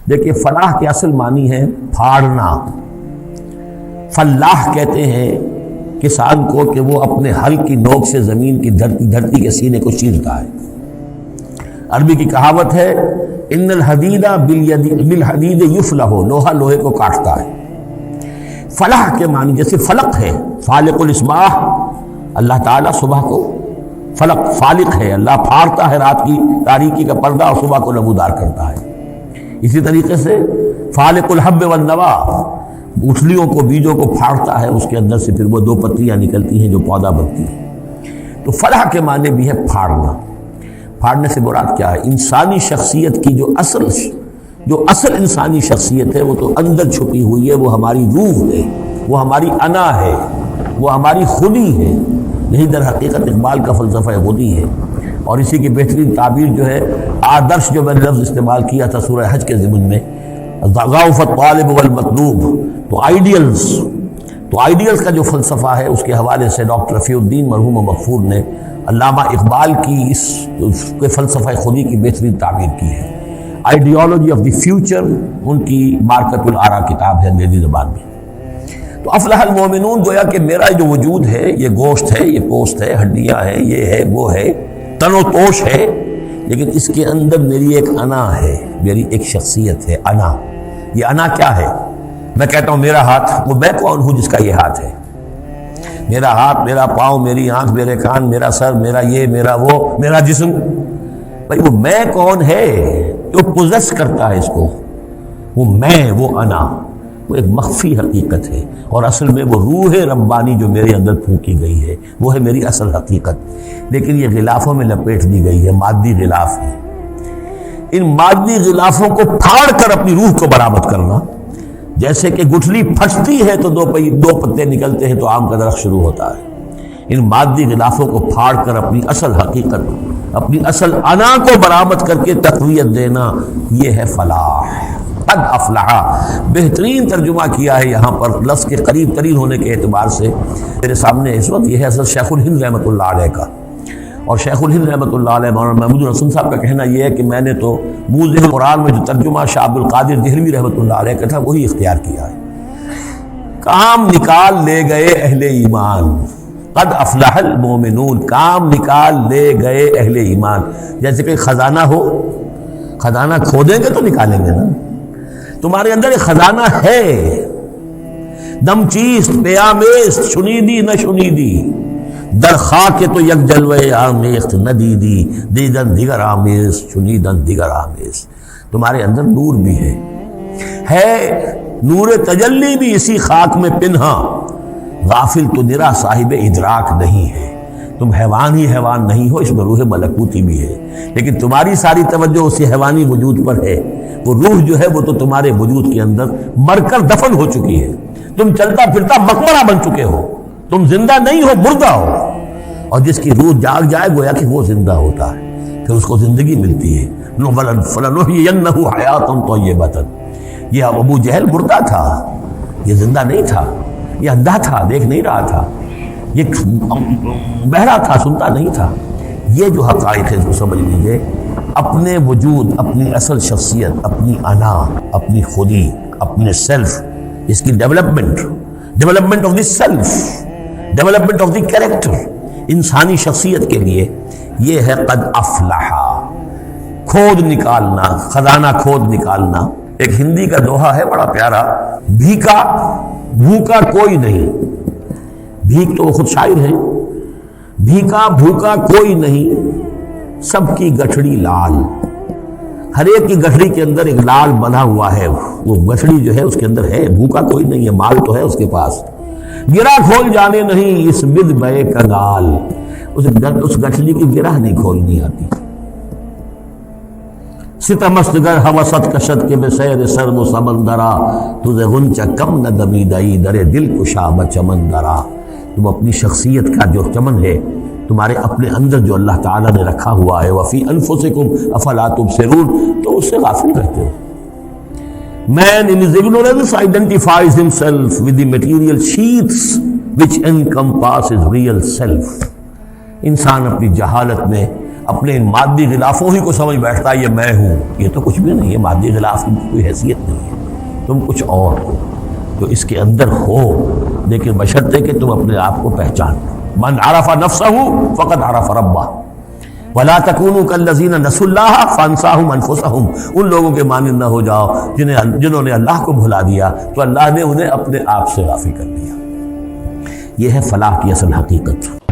دیکھیے فلاح کے اصل معنی ہے پھاڑنا. فلاح کہتے ہیں کسان کو کہ وہ اپنے ہل کی نوک سے زمین کی دھرتی کے سینے کو چیرتا ہے. عربی کی کہاوت ہے ان الحدید بالحدید یفلح، لوہا لوہے کو کاٹتا ہے. فلاح کے معنی جیسے فلق ہے، فالق الاسباح، اللہ تعالیٰ صبح کو فلق فالق ہے، اللہ پھاڑتا ہے رات کی تاریکی کا پردہ اور صبح کو نمودار کرتا ہے. اسی طریقے سے فالق الحب والنوا، گٹھلیوں کو بیجوں کو پھاڑتا ہے، اس کے اندر سے پھر وہ دو پتریاں نکلتی ہیں جو پودا بنتی ہیں. تو فلاح کے معنی بھی ہے پھاڑنا. پھاڑنے سے مراد کیا ہے؟ انسانی شخصیت کی جو اصل انسانی شخصیت ہے وہ تو اندر چھپی ہوئی ہے، وہ ہماری روح ہے، وہ ہماری انا ہے، وہ ہماری خودی ہے. یہی در حقیقت اقبال کا فلسفہ خودی ہے. اور اسی کی بہترین تعبیر جو ہے آدرش، جو میں نے لفظ استعمال کیا تھا سورہ حج کے ضمن میں، ضعف الطالب والمطلوب. تو آئیڈیلز کا جو فلسفہ ہے اس کے حوالے سے ڈاکٹر رفیع الدین مرحوم و مغفور نے علامہ اقبال کی اس کے فلسفہ خودی کی بہترین تعبیر کی ہے. آئیڈیالوجی آف دی فیوچر ان کی مارکت الآراء کتاب ہے انگریزی زبان میں. تو افلح المومنون، گویا کہ میرا جو وجود ہے یہ گوشت ہے، یہ پوست ہے، ہڈیاں ہیں، یہ ہے وہ ہے، تن و توش ہے، لیکن اس کے اندر میری ایک انا ہے، میری ایک شخصیت ہے. انا، یہ انا کیا ہے؟ میں کہتا ہوں میرا ہاتھ، وہ میں کون ہوں جس کا یہ ہاتھ ہے؟ میرا ہاتھ، میرا پاؤں، میری آنکھ، میرے کان، میرا سر، میرا یہ، میرا وہ، میرا جسم. بھائی وہ میں کون ہے جو پوزیس کرتا ہے اس کو؟ وہ میں، وہ انا، وہ ایک مخفی حقیقت ہے، اور اصل میں وہ روح ربانی جو میرے اندر پھونکی گئی ہے وہ ہے میری اصل حقیقت. لیکن یہ غلافوں میں لپیٹ دی گئی ہے، مادی غلاف ہے. ان مادی غلافوں کو پھاڑ کر اپنی روح کو برآمد کرنا، جیسے کہ گٹھلی پھٹتی ہے تو دو پتے نکلتے ہیں تو آم کا درخت شروع ہوتا ہے. ان مادی غلافوں کو پھاڑ کر اپنی اصل حقیقت، اپنی اصل انا کو برآمد کر کے تقویت دینا، یہ ہے فلاح. قد افلح، بہترین ترجمہ کیا ہے یہاں پر لفظ کے قریب ترین ہونے کے اعتبار سے. میرے سامنے اس وقت یہ ہے حضرت شیخ الہند رحمۃ اللہ علیہ کا، اور شیخ الہند رحمۃ اللہ علیہ مولانا محمود الحسن صاحب کا کہنا یہ ہے کہ میں نے تو موضح القرآن میں جو ترجمہ شاہ عبد القادر دہلوی رحمۃ اللہ علیہ کا تھا وہی اختیار کیا ہے. کام نکال لے گئے اہل ایمان، قد افلح المومنون، کام نکال لے گئے اہل ایمان. جیسے کہ خزانہ ہو، خزانہ کھودیں گے تو نکالیں گے نا. تمہارے اندر ایک خزانہ ہے، دم چیست پیامیست، شنیدی نہ شنیدی، در خاک تو یک جلوہ آمیخت ندیدی، دیدن دیگر آمیز شنیدن دیگر آمیز. تمہارے اندر نور بھی ہے نور تجلی بھی اسی خاک میں پنہا، غافل تو نرا صاحب ادراک نہیں ہے. تم حیوان ہی حیوان نہیں ہو، اس میں روح ملکوتی بھی ہے، لیکن تمہاری ساری توجہ اسی حیوانی وجود پر ہے. وہ روح جو ہے وہ تو تمہارے وجود کے اندر مر کر دفن ہو چکی ہے. تم چلتا پھرتا مقبرہ بن چکے ہو، تم زندہ نہیں ہو، مردہ ہو. اور جس کی روح جاگ جائے گویا کہ وہ زندہ ہوتا ہے، پھر اس کو زندگی ملتی ہے. فَلَنُحْيِيَنَّهُ حَيَاةً طَيِّبَةً. یہ ابو جہل مردہ تھا، یہ زندہ نہیں تھا، یہ اندھا تھا، دیکھ نہیں رہا تھا، یہ بہرا تھا، سنتا نہیں تھا. یہ جو حقائق ہے اس کو سمجھ لیجئے. اپنے وجود، اپنی اصل شخصیت، اپنی انا، اپنی خودی، اپنے سیلف، اس کی development of the self, development of the character, انسانی شخصیت کے لیے یہ ہے قد افلح. کھود نکالنا، خزانہ کھود نکالنا. ایک ہندی کا دوہا ہے بڑا پیارا، بھیکا بھوکا کوئی نہیں. بھیک تو وہ خود شاعر ہے. بھیکا بھوکا کوئی نہیں، سب کی گٹھڑی لال. ہر ایک کی گٹھڑی کے اندر ایک لال بنا ہوا ہے، وہ گٹھڑی جو ہے اس کے اندر ہے. بھوکا کوئی نہیں ہے، مال تو ہے اس کے پاس. گرہ کھول جانے نہیں اس بد بے کنگال، اس گٹھڑی کی گرہ نہیں کھولنی آتی. ستمست گر حوست کشت کے بے سیر سرد و سمندرا، تجھے غنچہ کم نہ دمیدائی در دل کشا بچمندرا. تم اپنی شخصیت کا جو چمن ہے تمہارے اپنے اندر جو اللہ تعالیٰ نے رکھا ہوا ہے، وفی انفسکم افلا تبصرون، تو اس سے غافل رہتے ہو. Man in his ignorance identifies himself with the material sheaths which encompass his real self. انسان اپنی جہالت میں اپنے ان مادی غلافوں ہی کو سمجھ بیٹھتا ہے یہ میں ہوں، یہ تو کچھ بھی نہیں ہے، مادی غلاف کی کوئی حیثیت نہیں ہے، تم کچھ اور ہو جو اس کے اندر ہو، لیکن بشرطے کہ تم اپنے آپ کو پہچان لو۔ من عرف نفسہ فقد عرف ربہ ولا تکونوا کالذین نسوا اللہ فانساہم انفسہم، ان لوگوں کے مانند نہ ہو جاؤ جنہوں نے اللہ کو بھلا دیا تو اللہ نے انہیں اپنے آپ سے غافل کر دیا۔ یہ ہے فلاح کی اصل حقیقت۔